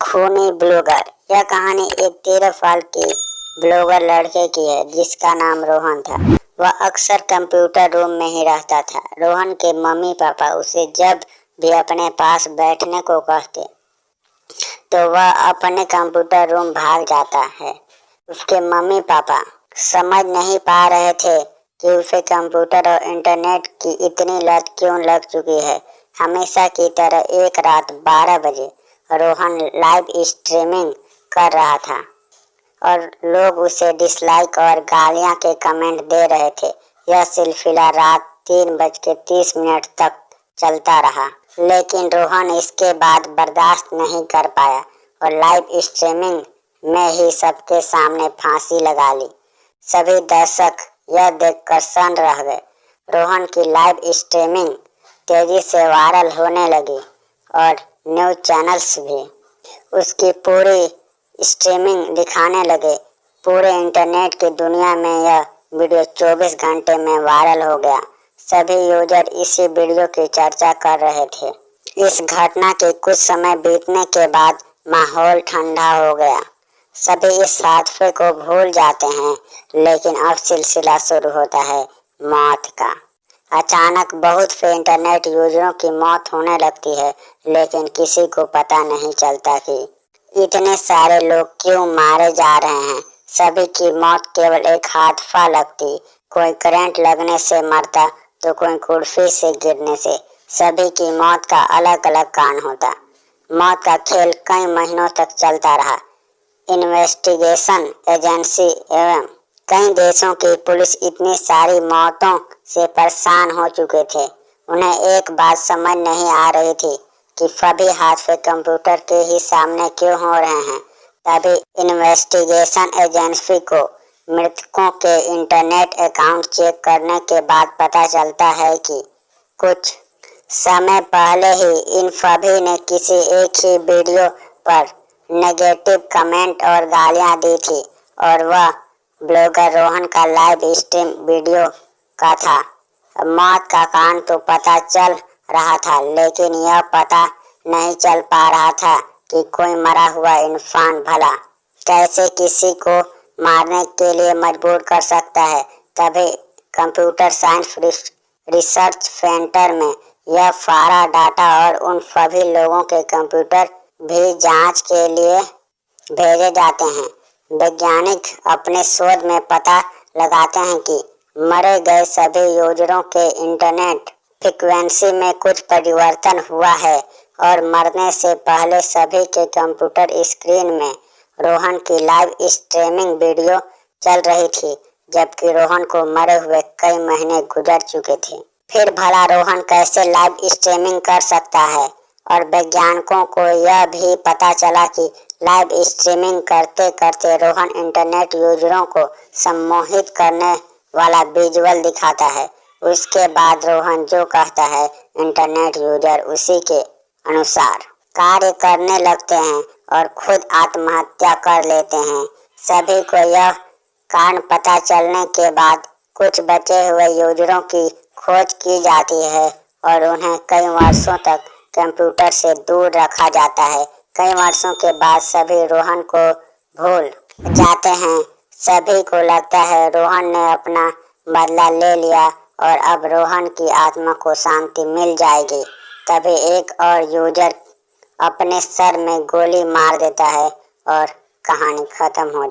खूनी ब्लॉगर। यह कहानी एक 13 साल के ब्लॉगर लड़के की है जिसका नाम रोहन था। वह अक्सर कंप्यूटर रूम में ही रहता था। रोहन के मम्मी पापा उसे जब भी अपने पास बैठने को कहते तो वह अपने कंप्यूटर रूम भाग जाता है। उसके मम्मी पापा समझ नहीं पा रहे थे कि उसे कंप्यूटर और इंटरनेट की इतनी लत क्यों लग चुकी है। हमेशा की तरह एक रात 12 बजे रोहन लाइव स्ट्रीमिंग कर रहा था और लोग उसे डिसलाइक और गालियां के कमेंट दे रहे थे। यह सिलसिला रात 3:30 तक चलता रहा, लेकिन रोहन इसके बाद बर्दाश्त नहीं कर पाया और लाइव स्ट्रीमिंग में ही सबके सामने फांसी लगा ली। सभी दर्शक यह देखकर सन्न रह गए। रोहन की लाइव स्ट्रीमिंग तेजी से वायरल होने लगी और न्यूज चैनल्स भी उसकी पूरी स्ट्रीमिंग दिखाने लगे। पूरे इंटरनेट की दुनिया में यह वीडियो 24 घंटे में वायरल हो गया। सभी यूजर इसी वीडियो की चर्चा कर रहे थे। इस घटना के कुछ समय बीतने के बाद माहौल ठंडा हो गया। सभी इस हादसे को भूल जाते हैं, लेकिन अब सिलसिला शुरू होता है मौत का। अचानक बहुत से इंटरनेट यूजरों की मौत होने लगती है, लेकिन किसी को पता नहीं चलता कि इतने सारे लोग क्यों मारे जा रहे हैं। सभी की मौत केवल एक हादसा लगती। कोई करंट लगने से मरता तो कोई कुर्सी से गिरने से। सभी की मौत का अलग अलग कारण होता। मौत का खेल कई महीनों तक चलता रहा। इन्वेस्टिगेशन एजेंसी एवं कई देशों की पुलिस इतनी सारी मौतों से परेशान हो चुके थे। उन्हें एक बात समझ नहीं आ रही थी कि सभी हादसे कंप्यूटर के ही सामने क्यों हो रहे हैं। तभी इन्वेस्टिगेशन एजेंसी को मृतकों के इंटरनेट अकाउंट चेक करने के बाद पता चलता है कि कुछ समय पहले ही इन सभी ने किसी एक ही वीडियो पर नेगेटिव कमेंट और गालियां दी थी और वह ब्लॉगर रोहन का लाइव स्ट्रीम वीडियो का था। मौत का कारण तो पता चल रहा था, लेकिन यह पता नहीं चल पा रहा था कि कोई मरा हुआ इंसान भला कैसे किसी को मारने के लिए मजबूर कर सकता है। तभी कंप्यूटर साइंस रिसर्च सेंटर में यह सारा डाटा और उन सभी लोगों के कंप्यूटर भी जांच के लिए भेजे जाते हैं। वैज्ञानिक अपने शोध में पता लगाते हैं कि मरे गए सभी यूजरों के इंटरनेट फ्रीक्वेंसी में कुछ परिवर्तन हुआ है और मरने से पहले सभी के कंप्यूटर स्क्रीन में रोहन की लाइव स्ट्रीमिंग वीडियो चल रही थी, जबकि रोहन को मरे हुए कई महीने गुजर चुके थे। फिर भला रोहन कैसे लाइव स्ट्रीमिंग कर सकता है? और वैज्ञानिकों को यह भी पता चला कि लाइव स्ट्रीमिंग करते करते रोहन इंटरनेट यूजरों को सम्मोहित करने वाला विजुअल दिखाता है। उसके बाद रोहन जो कहता है इंटरनेट यूजर उसी के अनुसार कार्य करने लगते हैं और खुद आत्महत्या कर लेते हैं। सभी को यह कारण पता चलने के बाद कुछ बचे हुए यूजरों की खोज की जाती है और उन्हें कई वर्षों तक कंप्यूटर से दूर रखा जाता है। कई वर्षों के बाद सभी रोहन को भूल जाते हैं। सभी को लगता है रोहन ने अपना बदला ले लिया और अब रोहन की आत्मा को शांति मिल जाएगी। तभी एक और यूजर अपने सर में गोली मार देता है और कहानी खत्म हो